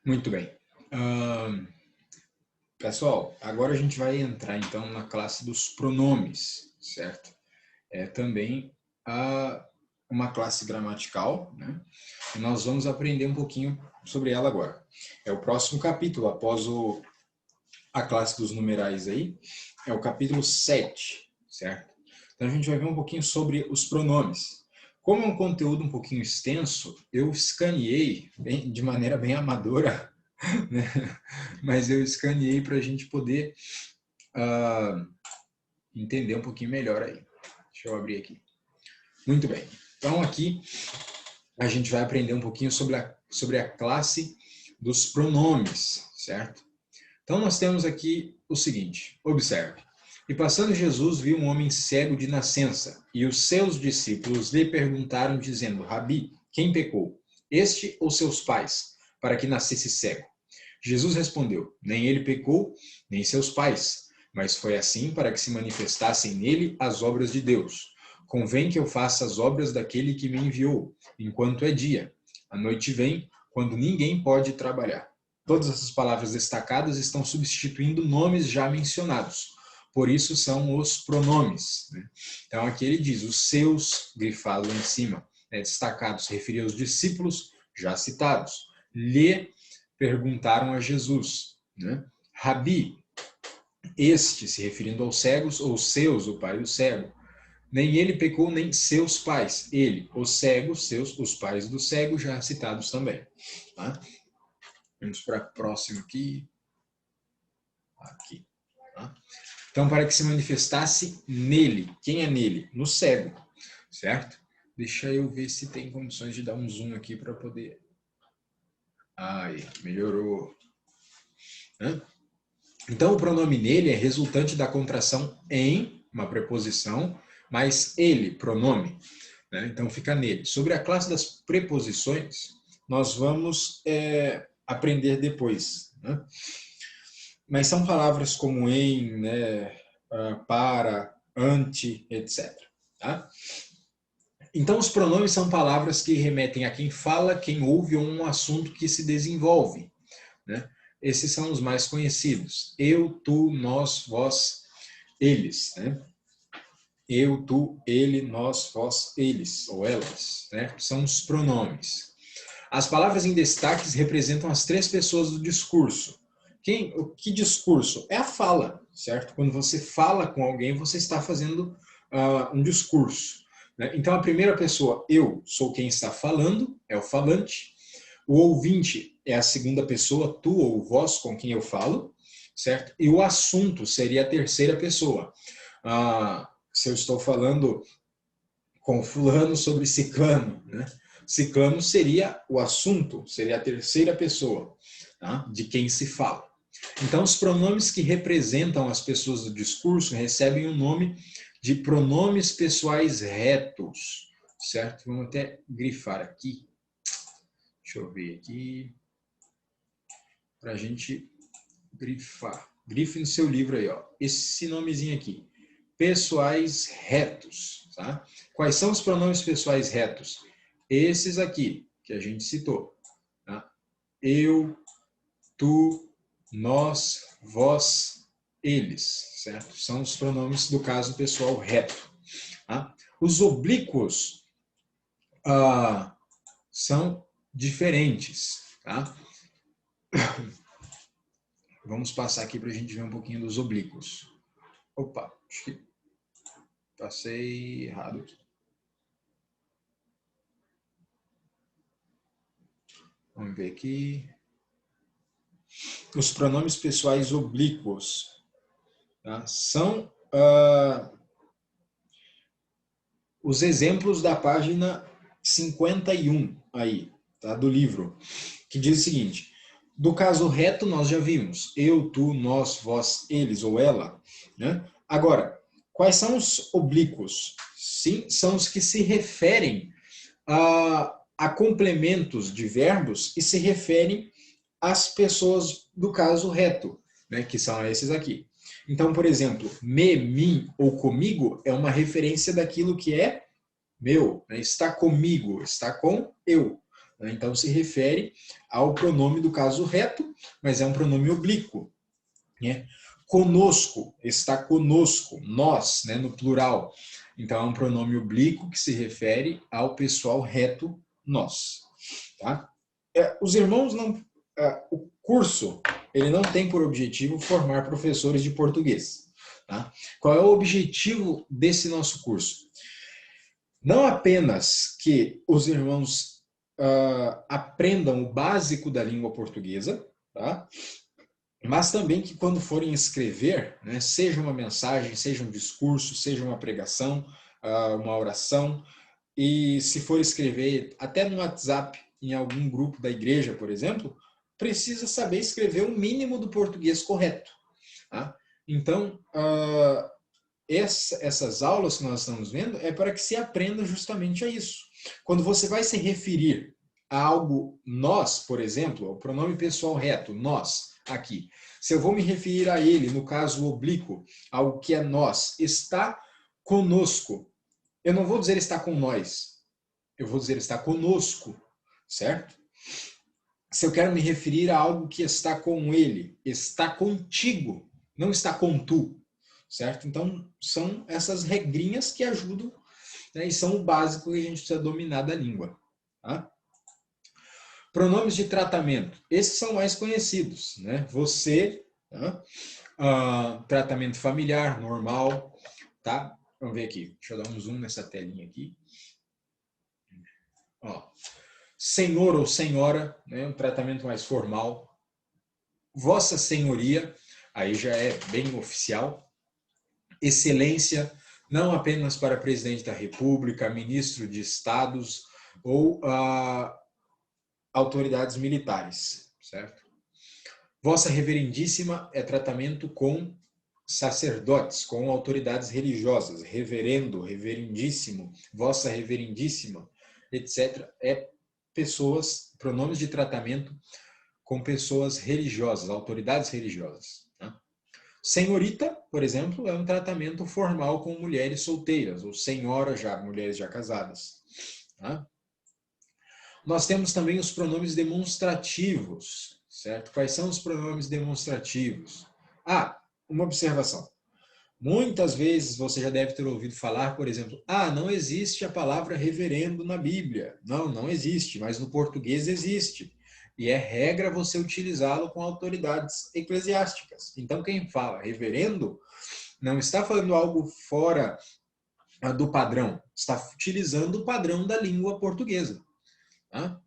Muito bem. Ahn, Pessoal, agora a gente vai entrar então na classe dos pronomes, certo? É também uma classe gramatical, né? E nós vamos aprender um pouquinho sobre ela agora. É o próximo capítulo, após a classe dos numerais aí, é o capítulo 7, certo? Então a gente vai ver um pouquinho sobre os pronomes. Como é um conteúdo um pouquinho extenso, eu escaneei de maneira bem amadora, né? Mas eu escaneei para a gente poder entender um pouquinho melhor aí. Deixa eu abrir aqui. Muito bem. Então aqui a gente vai aprender um pouquinho sobre a classe dos pronomes, certo? Então nós temos aqui o seguinte, observe. E passando Jesus viu um homem cego de nascença, e os seus discípulos lhe perguntaram, dizendo, Rabi, quem pecou, este ou seus pais, para que nascesse cego? Jesus respondeu, nem ele pecou, nem seus pais, mas foi assim para que se manifestassem nele as obras de Deus. Convém que eu faça as obras daquele que me enviou, enquanto é dia. A noite vem, quando ninguém pode trabalhar. Todas essas palavras destacadas estão substituindo nomes já mencionados. Por isso são os pronomes. Né? Então aqui ele diz, os seus, grifado lá em cima, destacados, referia aos discípulos já citados. Lhe perguntaram a Jesus, né? Rabi, este, se referindo aos cegos, ou seus, o pai do cego, nem ele pecou, nem seus pais. Ele, os cegos, seus, os pais do cego, já citados também. Tá? Vamos para a próxima aqui. Aqui. Tá? Então, para que se manifestasse nele. Quem é nele? No cego. Certo? Deixa eu ver se tem condições de dar um zoom aqui para poder... Aí, melhorou. Né? Então, o pronome nele é resultante da contração em, uma preposição, mais ele, pronome. Né? Então, fica nele. Sobre a classe das preposições, nós vamos aprender depois. Né? Mas são palavras como em, né, para, ante, etc. Tá? Então, os pronomes são palavras que remetem a quem fala, quem ouve ou um assunto que se desenvolve. Né? Esses são os mais conhecidos. Eu, tu, nós, vós, eles. Né? Eu, tu, ele, nós, vós, eles, ou elas. Né? São os pronomes. As palavras em destaques representam as três pessoas do discurso. Que discurso? É a fala, certo? Quando você fala com alguém, você está fazendo um discurso. Né? Então, a primeira pessoa, eu, sou quem está falando, é o falante. O ouvinte é a segunda pessoa, tu ou vós, com quem eu falo, certo? E o assunto seria a terceira pessoa. Se eu estou falando com fulano sobre ciclano, né? Ciclano seria o assunto, seria a terceira pessoa, tá? De quem se fala. Então, os pronomes que representam as pessoas do discurso recebem o nome de pronomes pessoais retos, certo? Vamos até grifar aqui. Deixa eu ver aqui, para a gente grifar. Grife no seu livro aí, ó. Esse nomezinho aqui. Pessoais retos, tá? Quais são os pronomes pessoais retos? Esses aqui, que a gente citou. Tá? Eu, tu, nós, vós, eles, certo? São os pronomes do caso pessoal reto. Tá? Os oblíquos são diferentes, tá? Vamos passar aqui para a gente ver um pouquinho dos oblíquos. Opa, acho que passei errado aqui. Vamos ver aqui. Os pronomes pessoais oblíquos, tá? São os exemplos da página 51 aí, tá? Do livro, que diz o seguinte: do caso reto nós já vimos, eu, tu, nós, vós, eles ou ela, né? Agora, quais são os oblíquos? Sim, são os que se referem a complementos de verbos e se referem às pessoas do caso reto, né? Que são esses aqui. Então, por exemplo, me, mim ou comigo é uma referência daquilo que é meu, né? Está comigo, está com eu. né? Então, se refere ao pronome do caso reto, mas é um pronome oblíquo, né? Conosco, está conosco, nós, né, no plural. Então, é um pronome oblíquo que se refere ao pessoal reto, nós. Tá? Os irmãos não... o curso, ele não tem por objetivo formar professores de português. Tá? Qual é o objetivo desse nosso curso? Não apenas que os irmãos aprendam o básico da língua portuguesa, tá? Mas também que quando forem escrever, né, seja uma mensagem, seja um discurso, seja uma pregação, uma oração, e se for escrever até no WhatsApp, em algum grupo da igreja, por exemplo, precisa saber escrever o mínimo do português correto. Tá? Então, essas aulas que nós estamos vendo é para que se aprenda justamente a isso. Quando você vai se referir a algo nós, por exemplo, o pronome pessoal reto, nós, aqui. Se eu vou me referir a ele, no caso oblíquo, algo que é nós, está conosco. Eu não vou dizer está com nós, eu vou dizer está conosco, certo? Se eu quero me referir a algo que está com ele, está contigo, não está com tu, certo? Então, são essas regrinhas que ajudam, né, e são o básico que a gente precisa dominar da língua. Tá? Pronomes de tratamento. Esses são mais conhecidos, né? Você, tá? Tratamento familiar, normal, tá? Vamos ver aqui. Deixa eu dar um zoom nessa telinha aqui. Ó. Senhor ou senhora, né? Um tratamento mais formal. Vossa Senhoria, aí já é bem oficial. Excelência, não apenas para presidente da República, ministro de Estados ou autoridades militares, certo? Vossa Reverendíssima é tratamento com sacerdotes, com autoridades religiosas, reverendo, reverendíssimo, vossa reverendíssima, etc. É pessoas, pronomes de tratamento com pessoas religiosas, autoridades religiosas. Tá? Senhorita, por exemplo, é um tratamento formal com mulheres solteiras, ou senhora, mulheres já casadas. Tá? Nós temos também os pronomes demonstrativos, certo? Quais são os pronomes demonstrativos? Uma observação. Muitas vezes você já deve ter ouvido falar, por exemplo, não existe a palavra reverendo na Bíblia. Não, não existe, mas no português existe. E é regra você utilizá-lo com autoridades eclesiásticas. Então, quem fala reverendo não está falando algo fora do padrão, está utilizando o padrão da língua portuguesa. Tá?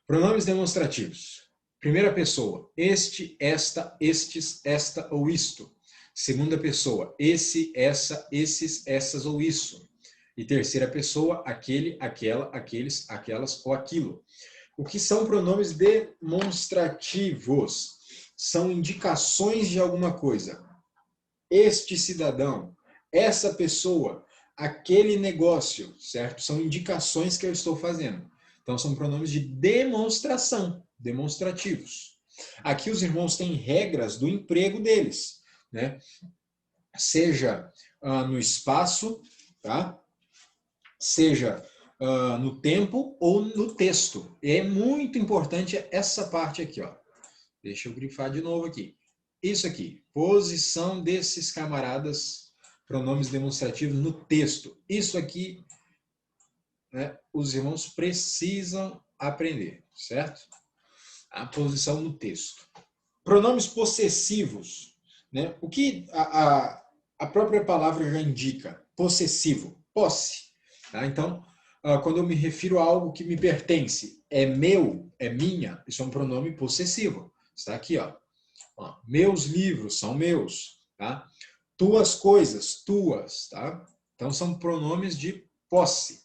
Pronomes demonstrativos. Primeira pessoa, este, esta, estes, esta ou isto. Segunda pessoa, esse, essa, esses, essas ou isso. E terceira pessoa, aquele, aquela, aqueles, aquelas ou aquilo. O que são pronomes demonstrativos? São indicações de alguma coisa. Este cidadão, essa pessoa, aquele negócio, certo? São indicações que eu estou fazendo. Então, são pronomes de demonstração, demonstrativos. Aqui os irmãos têm regras do emprego deles, né? Seja no espaço, tá? Seja no tempo ou no texto. É muito importante essa parte aqui, ó. Deixa eu grifar de novo aqui. Isso aqui, posição desses camaradas, pronomes demonstrativos no texto. Isso aqui, né, os irmãos precisam aprender, certo? A posição no texto. Pronomes possessivos, né? O que a própria palavra já indica? Possessivo, posse. Tá? Então, quando eu me refiro a algo que me pertence, é meu, é minha, isso é um pronome possessivo. Está aqui, ó. Meus livros são meus, tá? Tuas coisas, tuas, tá? Então, são pronomes de posse,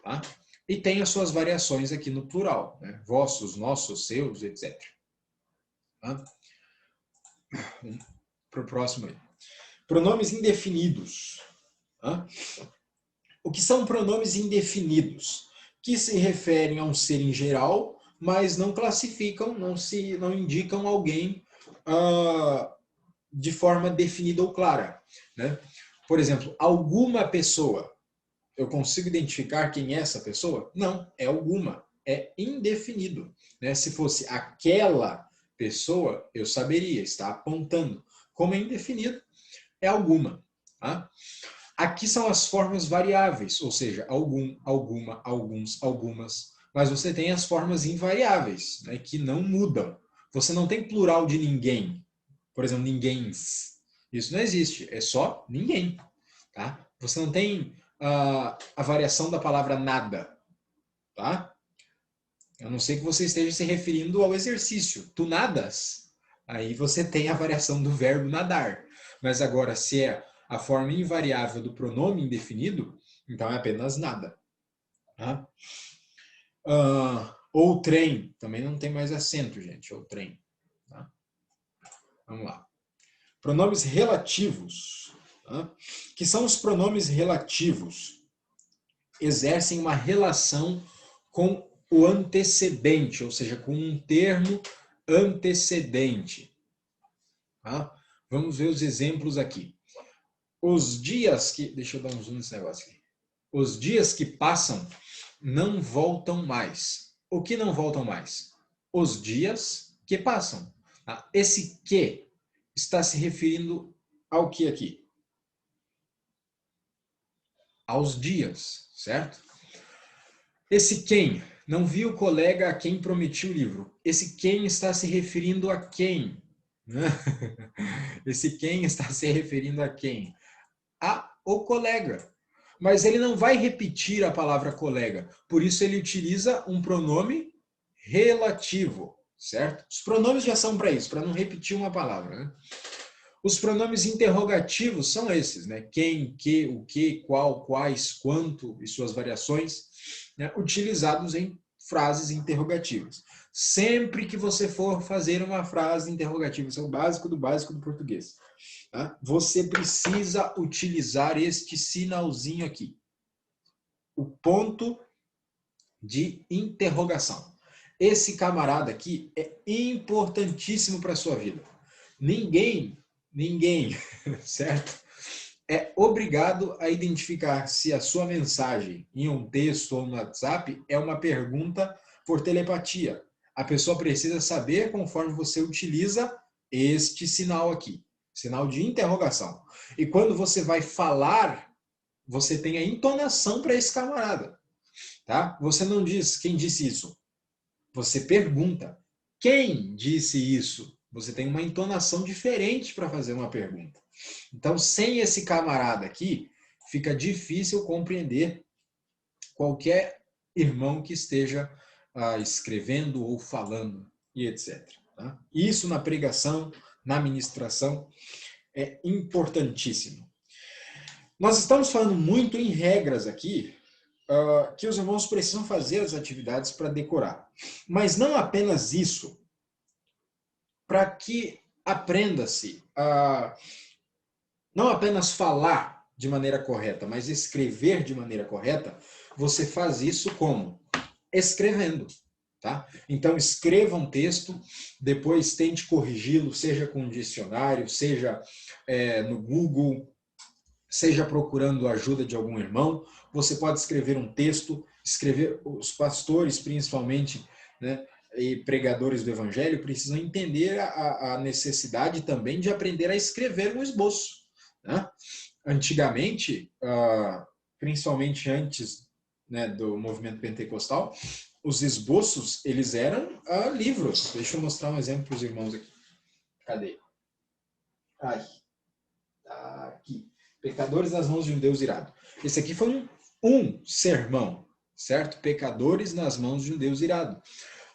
tá? E tem as suas variações aqui no plural, né? Vossos, nossos, seus, etc. Tá? Para o próximo aí. Pronomes indefinidos. Tá? O que são pronomes indefinidos? Que se referem a um ser em geral, mas não classificam, não indicam alguém de forma definida ou clara. Né? Por exemplo, alguma pessoa. Eu consigo identificar quem é essa pessoa? Não, é alguma. é indefinido, né? Se fosse aquela pessoa, eu saberia, está apontando. Como é indefinido, é alguma. Tá? Aqui são as formas variáveis, ou seja, algum, alguma, alguns, algumas. Mas você tem as formas invariáveis, né, que não mudam. Você não tem plural de ninguém. Por exemplo, ninguéms. Isso não existe, é só ninguém. Tá? Você não tem a variação da palavra nada. Tá? A não ser que você esteja se referindo ao exercício. Tu nadas. Aí você tem a variação do verbo nadar. Mas agora, se é a forma invariável do pronome indefinido, então é apenas nada. Tá? Ou trem. Também não tem mais acento, gente. Ou trem. Tá? Vamos lá. Pronomes relativos. Tá? Que são os pronomes relativos? Exercem uma relação com o antecedente, ou seja, com um termo antecedente. Tá? Vamos ver os exemplos aqui. Os dias que... Deixa eu dar um zoom nesse negócio aqui. Os dias que passam não voltam mais. O que não voltam mais? Os dias que passam. Tá? Esse que está se referindo ao que aqui? Aos dias, certo? Esse quem? Não vi o colega a quem prometi o livro. Esse quem está se referindo a quem? Esse quem está se referindo a quem? A o colega. Mas ele não vai repetir a palavra colega. Por isso ele utiliza um pronome relativo, certo? Os pronomes já são para isso, para não repetir uma palavra, né? Os pronomes interrogativos são esses, né? Quem, que, o que, qual, quais, quanto e suas variações, né? Utilizados em frases interrogativas. Sempre que você for fazer uma frase interrogativa, isso é o básico do português, tá? Você precisa utilizar este sinalzinho aqui. O ponto de interrogação. Esse camarada aqui é importantíssimo para a sua vida. Ninguém, certo? É obrigado a identificar se a sua mensagem em um texto ou no WhatsApp é uma pergunta por telepatia. A pessoa precisa saber conforme você utiliza este sinal aqui, sinal de interrogação. E quando você vai falar, você tem a entonação para esse camarada. Tá? Você não diz quem disse isso. Você pergunta quem disse isso. Você tem uma entonação diferente para fazer uma pergunta. Então, sem esse camarada aqui, fica difícil compreender qualquer irmão que esteja escrevendo ou falando e etc. Tá? Isso na pregação, na ministração, é importantíssimo. Nós estamos falando muito em regras aqui, que os irmãos precisam fazer as atividades para decorar. Mas não apenas isso, para que aprenda-se a não apenas falar de maneira correta, mas escrever de maneira correta, você faz isso como? Escrevendo. Tá? Então, escreva um texto, depois tente corrigi-lo, seja com um dicionário, seja no Google, seja procurando a ajuda de algum irmão. Você pode escrever um texto, escrever, os pastores principalmente, né, e pregadores do evangelho precisam entender a necessidade também de aprender a escrever um esboço. Né? Antigamente, principalmente antes, né, do movimento pentecostal, os esboços eles eram livros. Deixa eu mostrar um exemplo para os irmãos aqui. Cadê? Ai, tá aqui. Pecadores nas mãos de um Deus irado. Esse aqui foi um sermão, certo? Pecadores nas mãos de um Deus irado.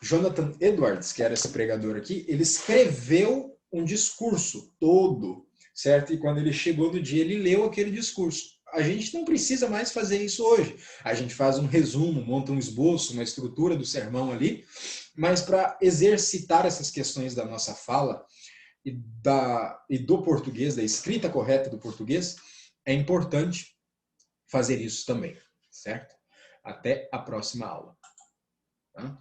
Jonathan Edwards, que era esse pregador aqui, ele escreveu um discurso todo, certo? E quando ele chegou no dia, ele leu aquele discurso. A gente não precisa mais fazer isso hoje. A gente faz um resumo, monta um esboço, uma estrutura do sermão ali, mas para exercitar essas questões da nossa fala e do português, da escrita correta do português, é importante fazer isso também, certo? Até a próxima aula. Tá?